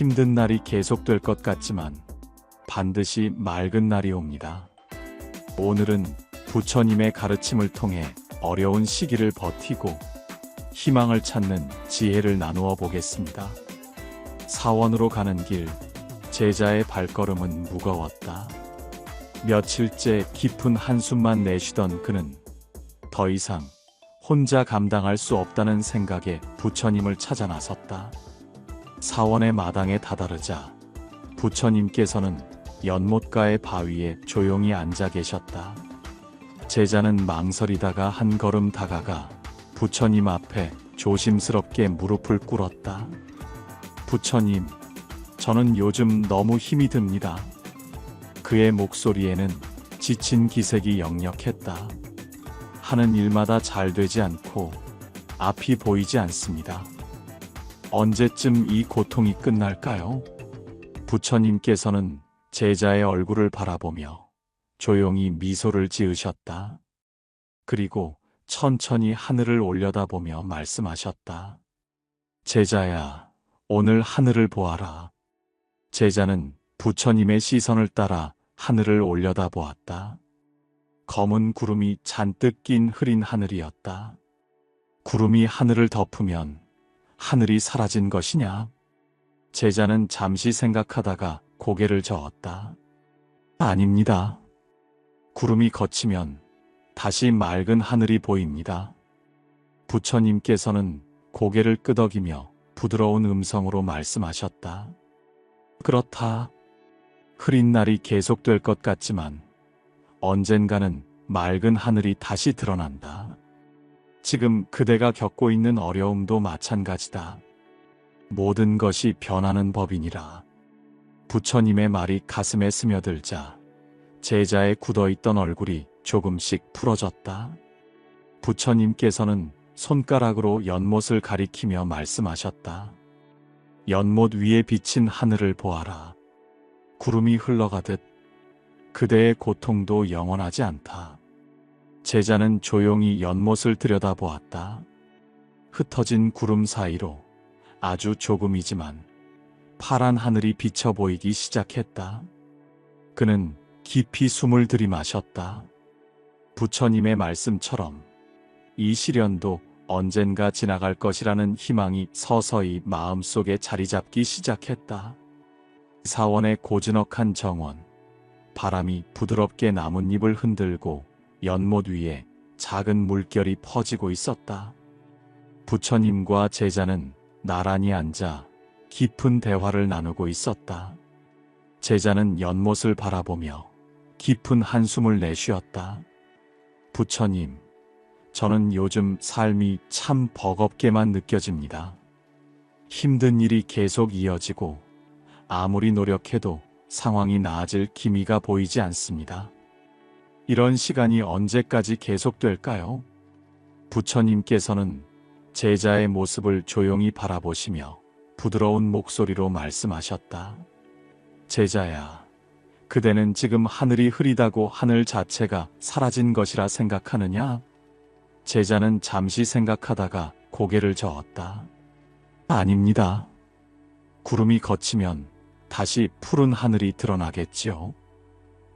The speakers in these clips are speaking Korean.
힘든 날이 계속될 것 같지만 반드시 맑은 날이 옵니다. 오늘은 부처님의 가르침을 통해 어려운 시기를 버티고 희망을 찾는 지혜를 나누어 보겠습니다. 사원으로 가는 길, 제자의 발걸음은 무거웠다. 며칠째 깊은 한숨만 내쉬던 그는 더 이상 혼자 감당할 수 없다는 생각에 부처님을 찾아 나섰다. 사원의 마당에 다다르자 부처님께서는 연못가의 바위에 조용히 앉아 계셨다. 제자는 망설이다가 한 걸음 다가가 부처님 앞에 조심스럽게 무릎을 꿇었다. 부처님, 저는 요즘 너무 힘이 듭니다. 그의 목소리에는 지친 기색이 역력했다. 하는 일마다 잘 되지 않고 앞이 보이지 않습니다. 언제쯤 이 고통이 끝날까요? 부처님께서는 제자의 얼굴을 바라보며 조용히 미소를 지으셨다. 그리고 천천히 하늘을 올려다보며 말씀하셨다. 제자야, 오늘 하늘을 보아라. 제자는 부처님의 시선을 따라 하늘을 올려다보았다. 검은 구름이 잔뜩 낀 흐린 하늘이었다. 구름이 하늘을 덮으면 하늘이 사라진 것이냐? 제자는 잠시 생각하다가 고개를 저었다. 아닙니다. 구름이 걷히면 다시 맑은 하늘이 보입니다. 부처님께서는 고개를 끄덕이며 부드러운 음성으로 말씀하셨다. 그렇다. 흐린 날이 계속될 것 같지만 언젠가는 맑은 하늘이 다시 드러난다. 지금 그대가 겪고 있는 어려움도 마찬가지다. 모든 것이 변하는 법이니라. 부처님의 말이 가슴에 스며들자 제자의 굳어있던 얼굴이 조금씩 풀어졌다. 부처님께서는 손가락으로 연못을 가리키며 말씀하셨다. 연못 위에 비친 하늘을 보아라. 구름이 흘러가듯 그대의 고통도 영원하지 않다. 제자는 조용히 연못을 들여다보았다. 흩어진 구름 사이로 아주 조금이지만 파란 하늘이 비쳐 보이기 시작했다. 그는 깊이 숨을 들이마셨다. 부처님의 말씀처럼 이 시련도 언젠가 지나갈 것이라는 희망이 서서히 마음속에 자리 잡기 시작했다. 사원의 고즈넉한 정원, 바람이 부드럽게 나뭇잎을 흔들고 연못 위에 작은 물결이 퍼지고 있었다. 부처님과 제자는 나란히 앉아 깊은 대화를 나누고 있었다. 제자는 연못을 바라보며 깊은 한숨을 내쉬었다. 부처님, 저는 요즘 삶이 참 버겁게만 느껴집니다. 힘든 일이 계속 이어지고 아무리 노력해도 상황이 나아질 기미가 보이지 않습니다. 이런 시간이 언제까지 계속될까요? 부처님께서는 제자의 모습을 조용히 바라보시며 부드러운 목소리로 말씀하셨다. 제자야, 그대는 지금 하늘이 흐리다고 하늘 자체가 사라진 것이라 생각하느냐? 제자는 잠시 생각하다가 고개를 저었다. 아닙니다. 구름이 걷히면 다시 푸른 하늘이 드러나겠지요.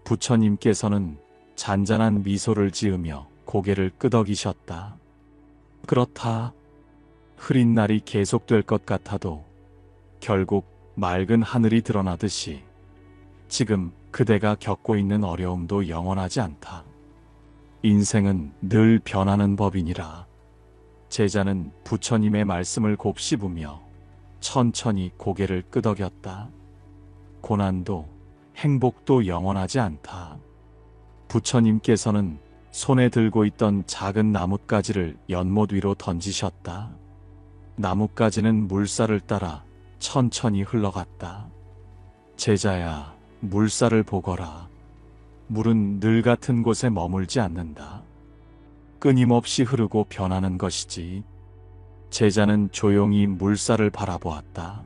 부처님께서는 잔잔한 미소를 지으며 고개를 끄덕이셨다. 그렇다. 흐린 날이 계속될 것 같아도 결국 맑은 하늘이 드러나듯이 지금 그대가 겪고 있는 어려움도 영원하지 않다. 인생은 늘 변하는 법이니라. 제자는 부처님의 말씀을 곱씹으며 천천히 고개를 끄덕였다. 고난도 행복도 영원하지 않다. 부처님께서는 손에 들고 있던 작은 나뭇가지를 연못 위로 던지셨다. 나뭇가지는 물살을 따라 천천히 흘러갔다. 제자야, 물살을 보거라. 물은 늘 같은 곳에 머물지 않는다. 끊임없이 흐르고 변하는 것이지. 제자는 조용히 물살을 바라보았다.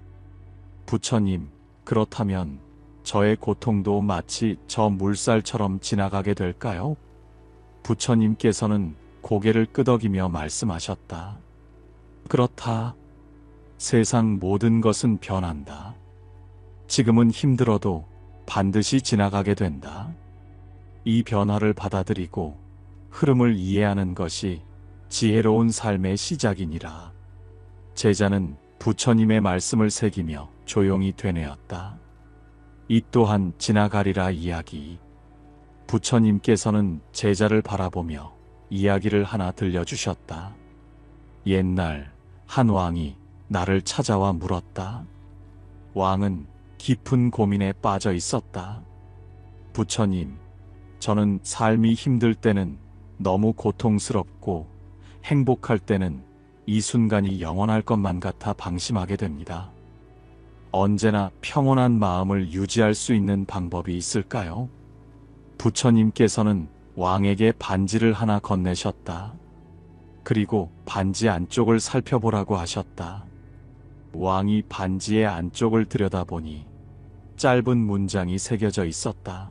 부처님, 그렇다면 저의 고통도 마치 저 물살처럼 지나가게 될까요? 부처님께서는 고개를 끄덕이며 말씀하셨다. 그렇다. 세상 모든 것은 변한다. 지금은 힘들어도 반드시 지나가게 된다. 이 변화를 받아들이고 흐름을 이해하는 것이 지혜로운 삶의 시작이니라. 제자는 부처님의 말씀을 새기며 조용히 되뇌었다. 이 또한 지나가리라 이야기. 부처님께서는 제자를 바라보며 이야기를 하나 들려주셨다. 옛날 한 왕이 나를 찾아와 물었다. 왕은 깊은 고민에 빠져 있었다. 부처님, 저는 삶이 힘들 때는 너무 고통스럽고 행복할 때는 이 순간이 영원할 것만 같아 방심하게 됩니다. 언제나 평온한 마음을 유지할 수 있는 방법이 있을까요? 부처님께서는 왕에게 반지를 하나 건네셨다. 그리고 반지 안쪽을 살펴보라고 하셨다. 왕이 반지의 안쪽을 들여다보니 짧은 문장이 새겨져 있었다.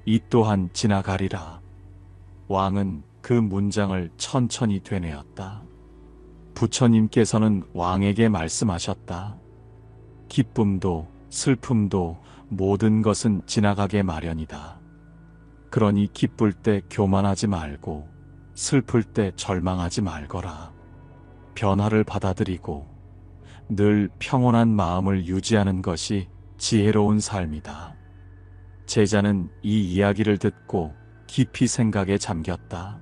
이 또한 지나가리라. 왕은 그 문장을 천천히 되뇌었다. 부처님께서는 왕에게 말씀하셨다. 기쁨도 슬픔도 모든 것은 지나가게 마련이다. 그러니 기쁠 때 교만하지 말고 슬플 때 절망하지 말거라. 변화를 받아들이고 늘 평온한 마음을 유지하는 것이 지혜로운 삶이다. 제자는 이 이야기를 듣고 깊이 생각에 잠겼다.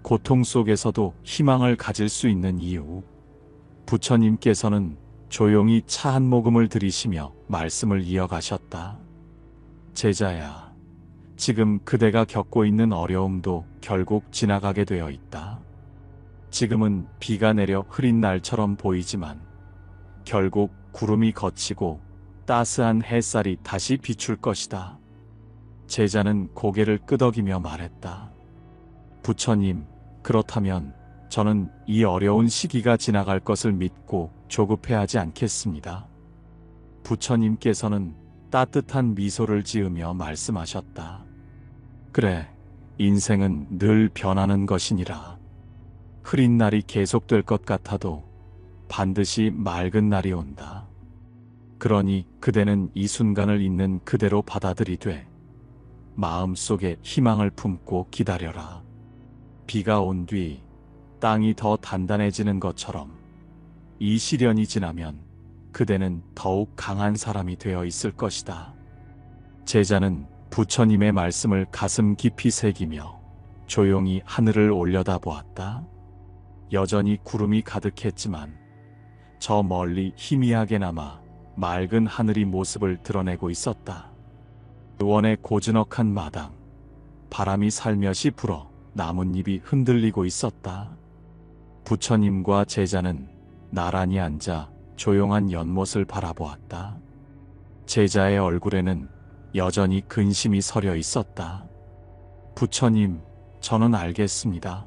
고통 속에서도 희망을 가질 수 있는 이유. 부처님께서는 조용히 차 한 모금을 들이시며 말씀을 이어가셨다. 제자야, 지금 그대가 겪고 있는 어려움도 결국 지나가게 되어 있다. 지금은 비가 내려 흐린 날처럼 보이지만 결국 구름이 걷히고 따스한 햇살이 다시 비출 것이다. 제자는 고개를 끄덕이며 말했다. 부처님, 그렇다면 저는 이 어려운 시기가 지나갈 것을 믿고 조급해하지 않겠습니다. 부처님께서는 따뜻한 미소를 지으며 말씀하셨다. 그래, 인생은 늘 변하는 것이니라. 흐린 날이 계속될 것 같아도 반드시 맑은 날이 온다. 그러니 그대는 이 순간을 있는 그대로 받아들이되 마음속에 희망을 품고 기다려라. 비가 온 뒤 땅이 더 단단해지는 것처럼 이 시련이 지나면 그대는 더욱 강한 사람이 되어 있을 것이다. 제자는 부처님의 말씀을 가슴 깊이 새기며 조용히 하늘을 올려다보았다. 여전히 구름이 가득했지만 저 멀리 희미하게나마 맑은 하늘이 모습을 드러내고 있었다. 의원의 고즈넉한 마당, 바람이 살며시 불어 나뭇잎이 흔들리고 있었다. 부처님과 제자는 나란히 앉아 조용한 연못을 바라보았다. 제자의 얼굴에는 여전히 근심이 서려 있었다. 부처님, 저는 알겠습니다.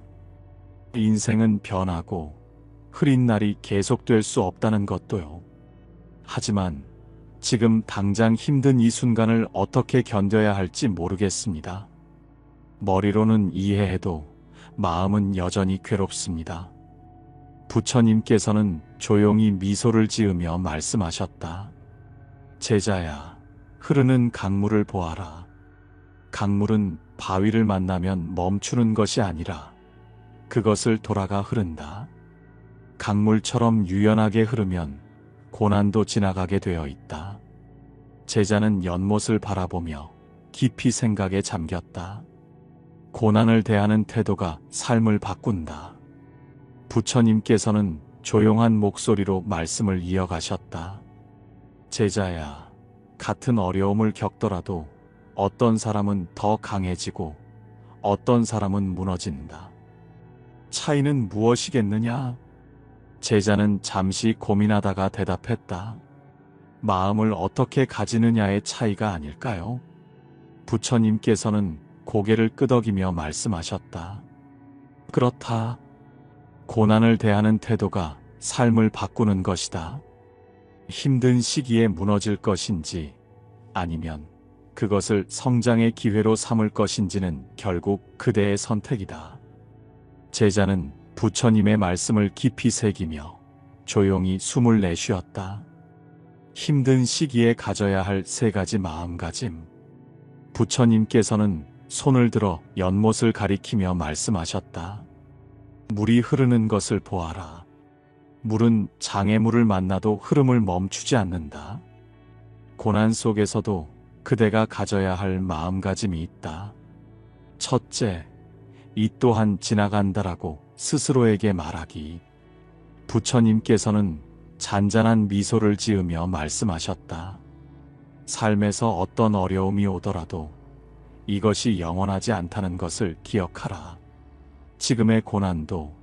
인생은 변하고 흐린 날이 계속될 수 없다는 것도요. 하지만 지금 당장 힘든 이 순간을 어떻게 견뎌야 할지 모르겠습니다. 머리로는 이해해도 마음은 여전히 괴롭습니다. 부처님께서는 조용히 미소를 지으며 말씀하셨다. 제자야, 흐르는 강물을 보아라. 강물은 바위를 만나면 멈추는 것이 아니라 그것을 돌아가 흐른다. 강물처럼 유연하게 흐르면 고난도 지나가게 되어 있다. 제자는 연못을 바라보며 깊이 생각에 잠겼다. 고난을 대하는 태도가 삶을 바꾼다. 부처님께서는 조용한 목소리로 말씀을 이어가셨다. 제자야, 같은 어려움을 겪더라도 어떤 사람은 더 강해지고 어떤 사람은 무너진다. 차이는 무엇이겠느냐? 제자는 잠시 고민하다가 대답했다. 마음을 어떻게 가지느냐의 차이가 아닐까요? 부처님께서는 고개를 끄덕이며 말씀하셨다. 그렇다. 고난을 대하는 태도가 삶을 바꾸는 것이다. 힘든 시기에 무너질 것인지 아니면 그것을 성장의 기회로 삼을 것인지는 결국 그대의 선택이다. 제자는 부처님의 말씀을 깊이 새기며 조용히 숨을 내쉬었다. 힘든 시기에 가져야 할 3가지 마음가짐. 부처님께서는 손을 들어 연못을 가리키며 말씀하셨다. 물이 흐르는 것을 보아라. 물은 장애물을 만나도 흐름을 멈추지 않는다. 고난 속에서도 그대가 가져야 할 마음가짐이 있다. 첫째, 이 또한 지나간다라고 스스로에게 말하기. 부처님께서는 잔잔한 미소를 지으며 말씀하셨다. 삶에서 어떤 어려움이 오더라도 이것이 영원하지 않다는 것을 기억하라. 지금의 고난도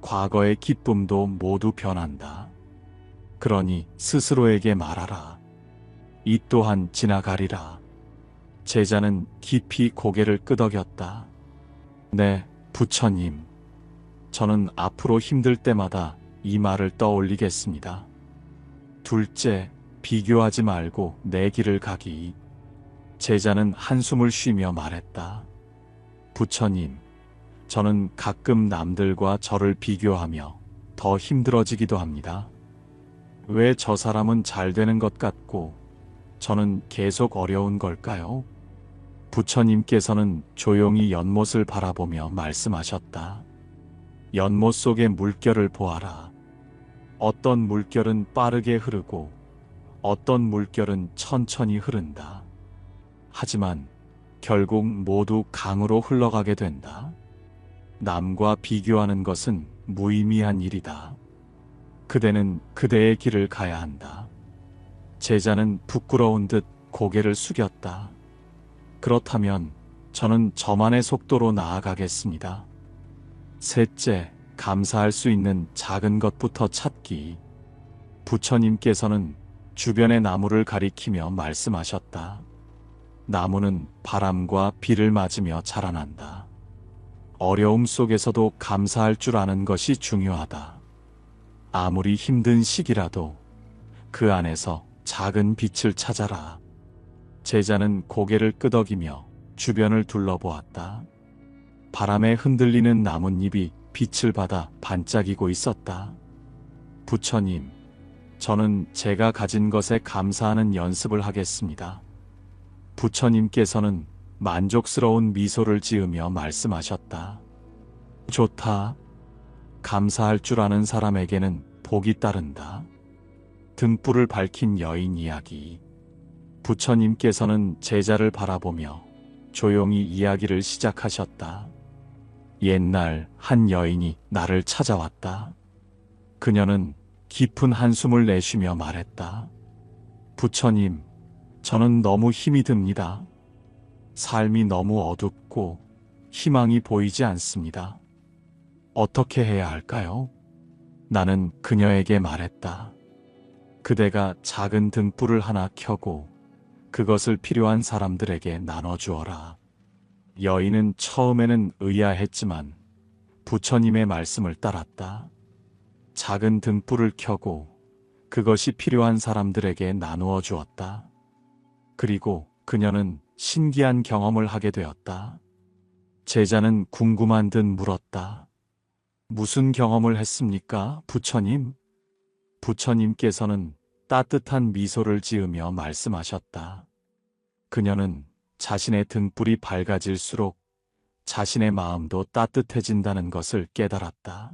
과거의 기쁨도 모두 변한다. 그러니 스스로에게 말하라. 이 또한 지나가리라. 제자는 깊이 고개를 끄덕였다. 네, 부처님. 저는 앞으로 힘들 때마다 이 말을 떠올리겠습니다. 둘째, 비교하지 말고 내 길을 가기. 제자는 한숨을 쉬며 말했다. 부처님, 저는 가끔 남들과 저를 비교하며 더 힘들어지기도 합니다. 왜 저 사람은 잘 되는 것 같고 저는 계속 어려운 걸까요? 부처님께서는 조용히 연못을 바라보며 말씀하셨다. 연못 속의 물결을 보아라. 어떤 물결은 빠르게 흐르고 어떤 물결은 천천히 흐른다. 하지만 결국 모두 강으로 흘러가게 된다. 남과 비교하는 것은 무의미한 일이다. 그대는 그대의 길을 가야 한다. 제자는 부끄러운 듯 고개를 숙였다. 그렇다면 저는 저만의 속도로 나아가겠습니다. 셋째, 감사할 수 있는 작은 것부터 찾기. 부처님께서는 주변의 나무를 가리키며 말씀하셨다. 나무는 바람과 비를 맞으며 자라난다. 어려움 속에서도 감사할 줄 아는 것이 중요하다. 아무리 힘든 시기라도 그 안에서 작은 빛을 찾아라. 제자는 고개를 끄덕이며 주변을 둘러보았다. 바람에 흔들리는 나뭇잎이 빛을 받아 반짝이고 있었다. 부처님, 저는 제가 가진 것에 감사하는 연습을 하겠습니다. 부처님께서는 만족스러운 미소를 지으며 말씀하셨다. 좋다. 감사할 줄 아는 사람에게는 복이 따른다. 등불을 밝힌 여인 이야기. 부처님께서는 제자를 바라보며 조용히 이야기를 시작하셨다. 옛날 한 여인이 나를 찾아왔다. 그녀는 깊은 한숨을 내쉬며 말했다. 부처님, 저는 너무 힘이 듭니다. 삶이 너무 어둡고 희망이 보이지 않습니다. 어떻게 해야 할까요? 나는 그녀에게 말했다. 그대가 작은 등불을 하나 켜고 그것을 필요한 사람들에게 나눠주어라. 여인은 처음에는 의아했지만 부처님의 말씀을 따랐다. 작은 등불을 켜고 그것이 필요한 사람들에게 나누어 주었다. 그리고 그녀는 신기한 경험을 하게 되었다. 제자는 궁금한 듯 물었다. 무슨 경험을 했습니까, 부처님? 부처님께서는 따뜻한 미소를 지으며 말씀하셨다. 그녀는 자신의 등불이 밝아질수록 자신의 마음도 따뜻해진다는 것을 깨달았다.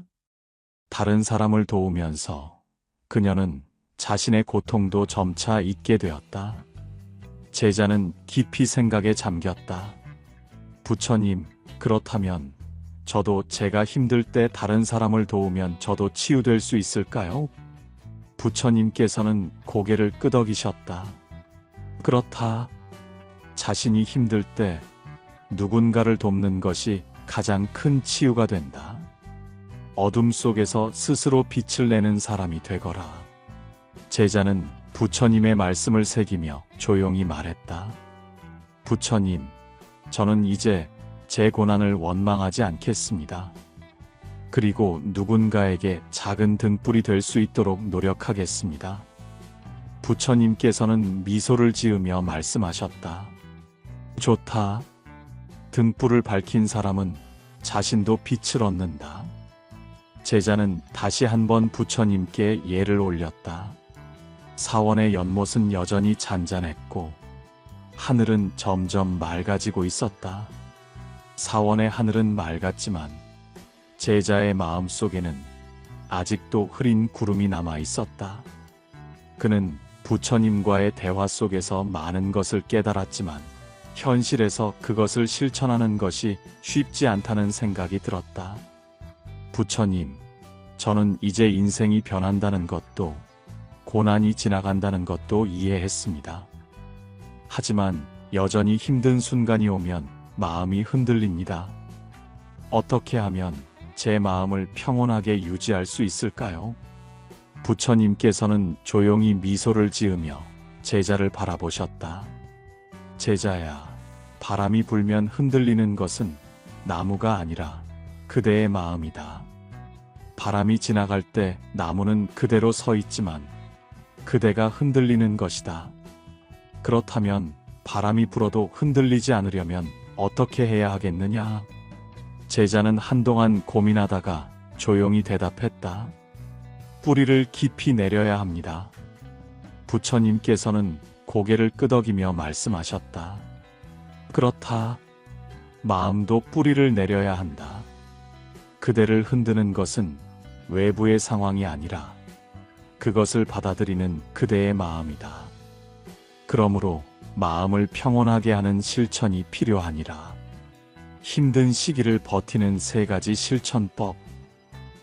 다른 사람을 도우면서 그녀는 자신의 고통도 점차 잊게 되었다. 제자는 깊이 생각에 잠겼다. 부처님, 그렇다면 저도 제가 힘들 때 다른 사람을 도우면 저도 치유될 수 있을까요? 부처님께서는 고개를 끄덕이셨다. 그렇다. 자신이 힘들 때 누군가를 돕는 것이 가장 큰 치유가 된다. 어둠 속에서 스스로 빛을 내는 사람이 되거라. 제자는 부처님의 말씀을 새기며 조용히 말했다. 부처님, 저는 이제 제 고난을 원망하지 않겠습니다. 그리고 누군가에게 작은 등불이 될 수 있도록 노력하겠습니다. 부처님께서는 미소를 지으며 말씀하셨다. 좋다. 등불을 밝힌 사람은 자신도 빛을 얻는다. 제자는 다시 한번 부처님께 예를 올렸다. 사원의 연못은 여전히 잔잔했고 하늘은 점점 맑아지고 있었다. 사원의 하늘은 맑았지만 제자의 마음 속에는 아직도 흐린 구름이 남아 있었다. 그는 부처님과의 대화 속에서 많은 것을 깨달았지만 현실에서 그것을 실천하는 것이 쉽지 않다는 생각이 들었다. 부처님, 저는 이제 인생이 변한다는 것도 고난이 지나간다는 것도 이해했습니다. 하지만 여전히 힘든 순간이 오면 마음이 흔들립니다. 어떻게 하면 제 마음을 평온하게 유지할 수 있을까요? 부처님께서는 조용히 미소를 지으며 제자를 바라보셨다. 제자야, 바람이 불면 흔들리는 것은 나무가 아니라 그대의 마음이다. 바람이 지나갈 때 나무는 그대로 서 있지만 그대가 흔들리는 것이다. 그렇다면 바람이 불어도 흔들리지 않으려면 어떻게 해야 하겠느냐? 제자는 한동안 고민하다가 조용히 대답했다. 뿌리를 깊이 내려야 합니다. 부처님께서는 고개를 끄덕이며 말씀하셨다. 그렇다. 마음도 뿌리를 내려야 한다. 그대를 흔드는 것은 외부의 상황이 아니라 그것을 받아들이는 그대의 마음이다. 그러므로 마음을 평온하게 하는 실천이 필요하니라. 힘든 시기를 버티는 3가지 실천법.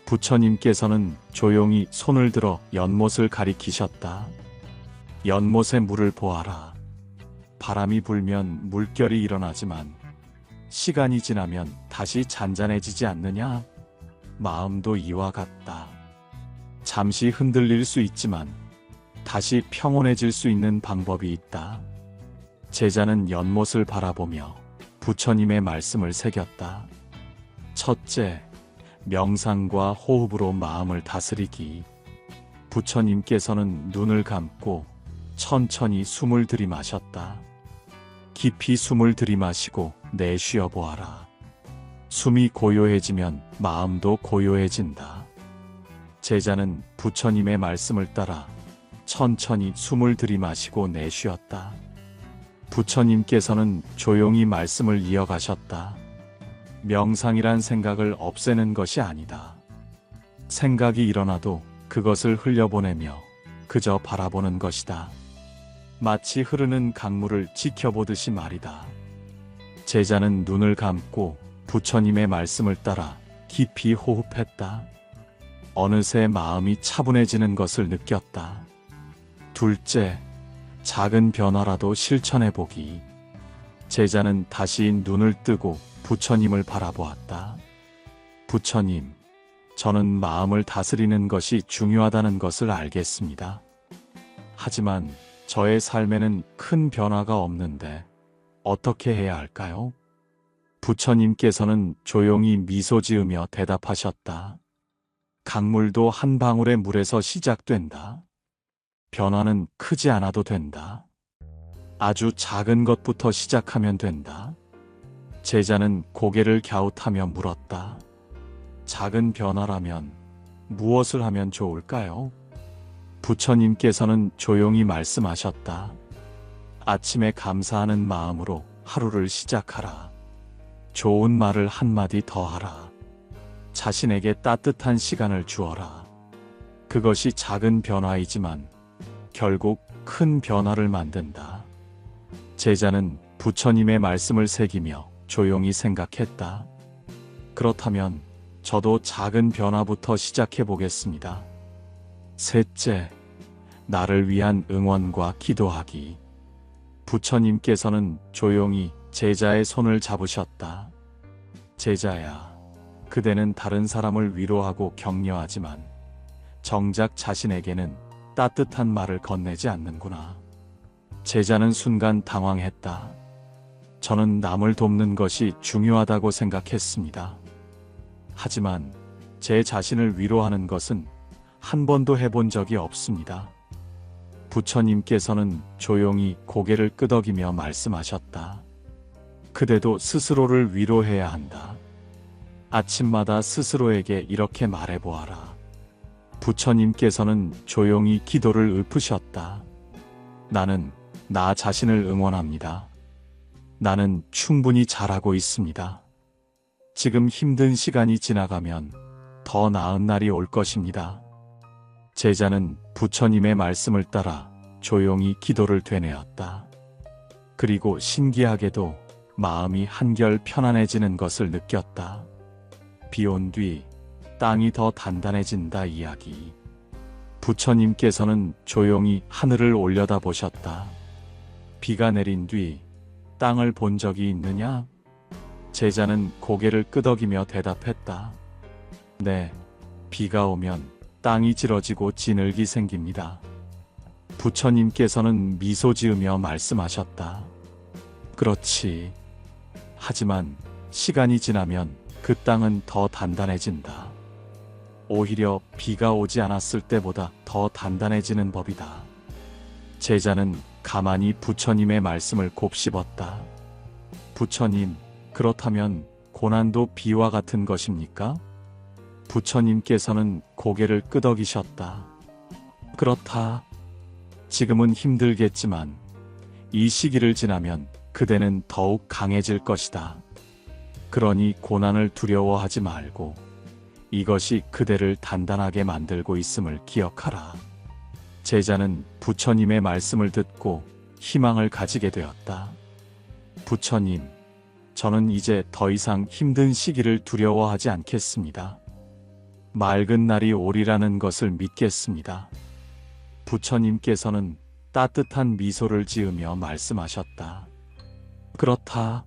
부처님께서는 조용히 손을 들어 연못을 가리키셨다. 연못의 물을 보아라. 바람이 불면 물결이 일어나지만 시간이 지나면 다시 잔잔해지지 않느냐? 마음도 이와 같다. 잠시 흔들릴 수 있지만 다시 평온해질 수 있는 방법이 있다. 제자는 연못을 바라보며 부처님의 말씀을 새겼다. 첫째, 명상과 호흡으로 마음을 다스리기. 부처님께서는 눈을 감고 천천히 숨을 들이마셨다. 깊이 숨을 들이마시고 내쉬어 보아라. 숨이 고요해지면 마음도 고요해진다. 제자는 부처님의 말씀을 따라 천천히 숨을 들이마시고 내쉬었다. 부처님께서는 조용히 말씀을 이어가셨다. 명상이란 생각을 없애는 것이 아니다. 생각이 일어나도 그것을 흘려보내며 그저 바라보는 것이다. 마치 흐르는 강물을 지켜보듯이 말이다. 제자는 눈을 감고 부처님의 말씀을 따라 깊이 호흡했다. 어느새 마음이 차분해지는 것을 느꼈다. 둘째, 작은 변화라도 실천해보기. 제자는 다시 눈을 뜨고 부처님을 바라보았다. 부처님, 저는 마음을 다스리는 것이 중요하다는 것을 알겠습니다. 하지만 저의 삶에는 큰 변화가 없는데 어떻게 해야 할까요? 부처님께서는 조용히 미소 지으며 대답하셨다. 강물도 한 방울의 물에서 시작된다. 변화는 크지 않아도 된다. 아주 작은 것부터 시작하면 된다. 제자는 고개를 갸웃하며 물었다. 작은 변화라면 무엇을 하면 좋을까요? 부처님께서는 조용히 말씀하셨다. 아침에 감사하는 마음으로 하루를 시작하라. 좋은 말을 한마디 더 하라. 자신에게 따뜻한 시간을 주어라. 그것이 작은 변화이지만 결국 큰 변화를 만든다. 제자는 부처님의 말씀을 새기며 조용히 생각했다. 그렇다면 저도 작은 변화부터 시작해 보겠습니다. 셋째, 나를 위한 응원과 기도하기. 부처님께서는 조용히 제자의 손을 잡으셨다. 제자야, 그대는 다른 사람을 위로하고 격려하지만 정작 자신에게는 따뜻한 말을 건네지 않는구나. 제자는 순간 당황했다. 저는 남을 돕는 것이 중요하다고 생각했습니다. 하지만 제 자신을 위로하는 것은 한 번도 해본 적이 없습니다. 부처님께서는 조용히 고개를 끄덕이며 말씀하셨다. 그대도 스스로를 위로해야 한다. 아침마다 스스로에게 이렇게 말해보아라. 부처님께서는 조용히 기도를 읊으셨다. 나는 나 자신을 응원합니다. 나는 충분히 잘하고 있습니다. 지금 힘든 시간이 지나가면 더 나은 날이 올 것입니다. 제자는 부처님의 말씀을 따라 조용히 기도를 되뇌었다. 그리고 신기하게도 마음이 한결 편안해지는 것을 느꼈다. 비 온 뒤 땅이 더 단단해진다 이야기. 부처님께서는 조용히 하늘을 올려다 보셨다. 비가 내린 뒤 땅을 본 적이 있느냐? 제자는 고개를 끄덕이며 대답했다. 네, 비가 오면 땅이 질어지고 진흙이 생깁니다. 부처님께서는 미소 지으며 말씀하셨다. 그렇지. 하지만 시간이 지나면 그 땅은 더 단단해진다. 오히려 비가 오지 않았을 때보다 더 단단해지는 법이다. 제자는 가만히 부처님의 말씀을 곱씹었다. 부처님, 그렇다면 고난도 비와 같은 것입니까? 부처님께서는 고개를 끄덕이셨다. 그렇다. 지금은 힘들겠지만 이 시기를 지나면 그대는 더욱 강해질 것이다. 그러니 고난을 두려워하지 말고 이것이 그대를 단단하게 만들고 있음을 기억하라. 제자는 부처님의 말씀을 듣고 희망을 가지게 되었다. 부처님, 저는 이제 더 이상 힘든 시기를 두려워하지 않겠습니다. 맑은 날이 오리라는 것을 믿겠습니다. 부처님께서는 따뜻한 미소를 지으며 말씀하셨다. 그렇다.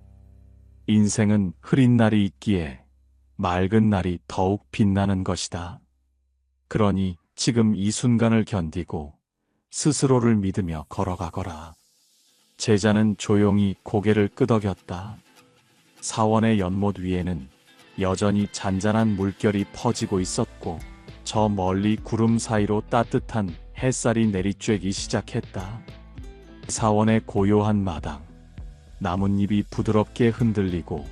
인생은 흐린 날이 있기에 맑은 날이 더욱 빛나는 것이다. 그러니 지금 이 순간을 견디고 스스로를 믿으며 걸어가거라. 제자는 조용히 고개를 끄덕였다. 사원의 연못 위에는 여전히 잔잔한 물결이 퍼지고 있었고 저 멀리 구름 사이로 따뜻한 햇살이 내리쬐기 시작했다. 사원의 고요한 마당, 나뭇잎이 부드럽게 흔들리고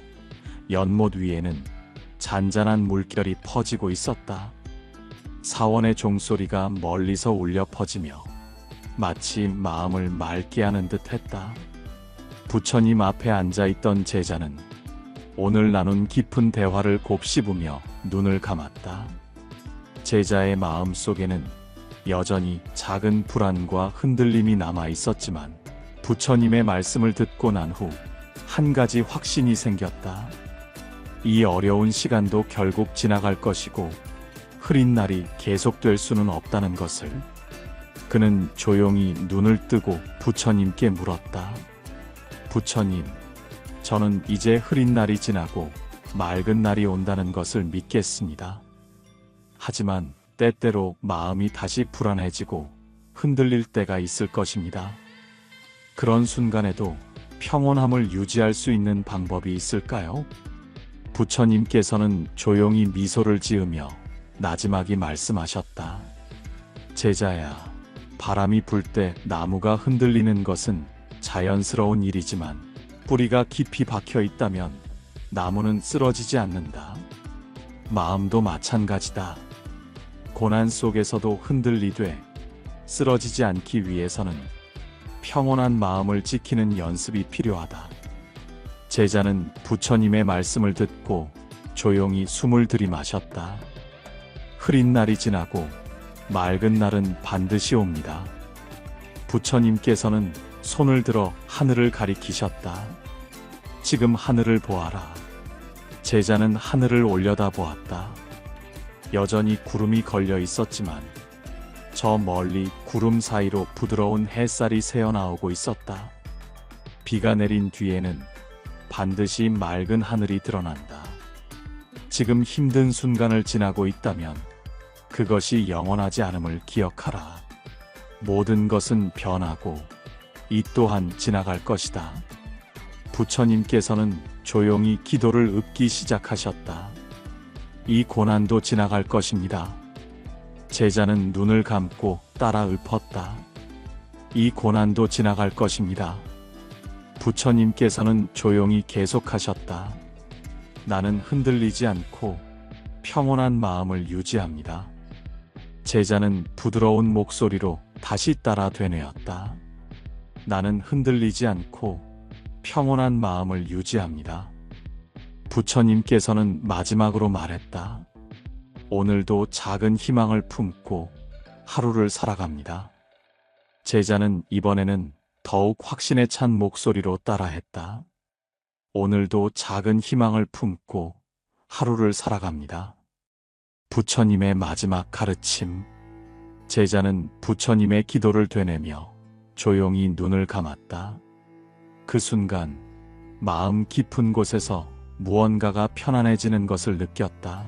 연못 위에는 잔잔한 물결이 퍼지고 있었다. 사원의 종소리가 멀리서 울려 퍼지며 마치 마음을 맑게 하는 듯 했다. 부처님 앞에 앉아있던 제자는 오늘 나눈 깊은 대화를 곱씹으며 눈을 감았다. 제자의 마음 속에는 여전히 작은 불안과 흔들림이 남아 있었지만 부처님의 말씀을 듣고 난 후 한 가지 확신이 생겼다. 이 어려운 시간도 결국 지나갈 것이고 흐린 날이 계속될 수는 없다는 것을. 그는 조용히 눈을 뜨고 부처님께 물었다. 부처님, 저는 이제 흐린 날이 지나고 맑은 날이 온다는 것을 믿겠습니다. 하지만 때때로 마음이 다시 불안해지고 흔들릴 때가 있을 것입니다. 그런 순간에도 평온함을 유지할 수 있는 방법이 있을까요? 부처님께서는 조용히 미소를 지으며 나지막이 말씀하셨다. 제자야, 바람이 불 때 나무가 흔들리는 것은 자연스러운 일이지만 뿌리가 깊이 박혀 있다면 나무는 쓰러지지 않는다. 마음도 마찬가지다. 고난 속에서도 흔들리되 쓰러지지 않기 위해서는 평온한 마음을 지키는 연습이 필요하다. 제자는 부처님의 말씀을 듣고 조용히 숨을 들이마셨다. 흐린 날이 지나고 맑은 날은 반드시 옵니다. 부처님께서는 손을 들어 하늘을 가리키셨다. 지금 하늘을 보아라. 제자는 하늘을 올려다 보았다. 여전히 구름이 걸려 있었지만 저 멀리 구름 사이로 부드러운 햇살이 새어나오고 있었다. 비가 내린 뒤에는 반드시 맑은 하늘이 드러난다. 지금 힘든 순간을 지나고 있다면 그것이 영원하지 않음을 기억하라. 모든 것은 변하고 이 또한 지나갈 것이다. 부처님께서는 조용히 기도를 읊기 시작하셨다. 이 고난도 지나갈 것입니다. 제자는 눈을 감고 따라 읊었다. 이 고난도 지나갈 것입니다. 부처님께서는 조용히 계속하셨다. 나는 흔들리지 않고 평온한 마음을 유지합니다. 제자는 부드러운 목소리로 다시 따라 되뇌었다. 나는 흔들리지 않고 평온한 마음을 유지합니다. 부처님께서는 마지막으로 말했다. 오늘도 작은 희망을 품고 하루를 살아갑니다. 제자는 이번에는 더욱 확신에 찬 목소리로 따라했다. 오늘도 작은 희망을 품고 하루를 살아갑니다. 부처님의 마지막 가르침. 제자는 부처님의 기도를 되뇌며 조용히 눈을 감았다. 그 순간 마음 깊은 곳에서 무언가가 편안해지는 것을 느꼈다.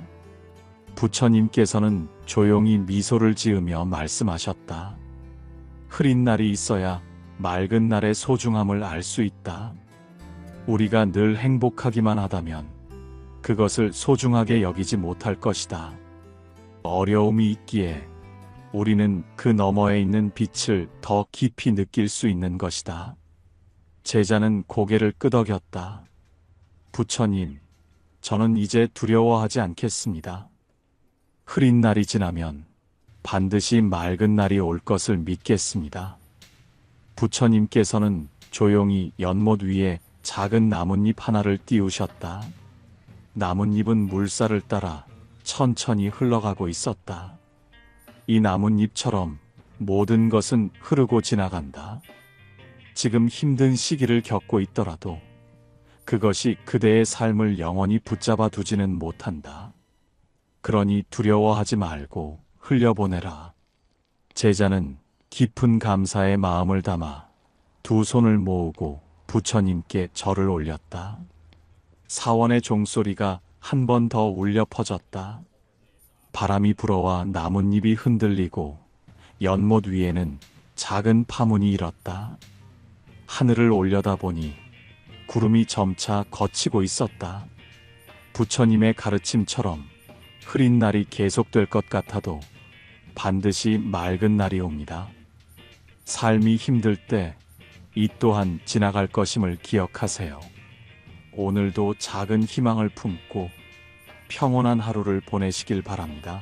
부처님께서는 조용히 미소를 지으며 말씀하셨다. 흐린 날이 있어야 맑은 날의 소중함을 알 수 있다. 우리가 늘 행복하기만 하다면 그것을 소중하게 여기지 못할 것이다. 어려움이 있기에 우리는 그 너머에 있는 빛을 더 깊이 느낄 수 있는 것이다. 제자는 고개를 끄덕였다. 부처님, 저는 이제 두려워하지 않겠습니다. 흐린 날이 지나면 반드시 맑은 날이 올 것을 믿겠습니다. 부처님께서는 조용히 연못 위에 작은 나뭇잎 하나를 띄우셨다. 나뭇잎은 물살을 따라 천천히 흘러가고 있었다. 이 나뭇잎처럼 모든 것은 흐르고 지나간다. 지금 힘든 시기를 겪고 있더라도 그것이 그대의 삶을 영원히 붙잡아 두지는 못한다. 그러니 두려워하지 말고 흘려보내라. 제자는 깊은 감사의 마음을 담아 두 손을 모으고 부처님께 절을 올렸다. 사원의 종소리가 한 번 더 울려 퍼졌다. 바람이 불어와 나뭇잎이 흔들리고 연못 위에는 작은 파문이 일었다. 하늘을 올려다보니 구름이 점차 걷히고 있었다. 부처님의 가르침처럼 흐린 날이 계속될 것 같아도 반드시 맑은 날이 옵니다. 삶이 힘들 때 이 또한 지나갈 것임을 기억하세요. 오늘도 작은 희망을 품고 평온한 하루를 보내시길 바랍니다.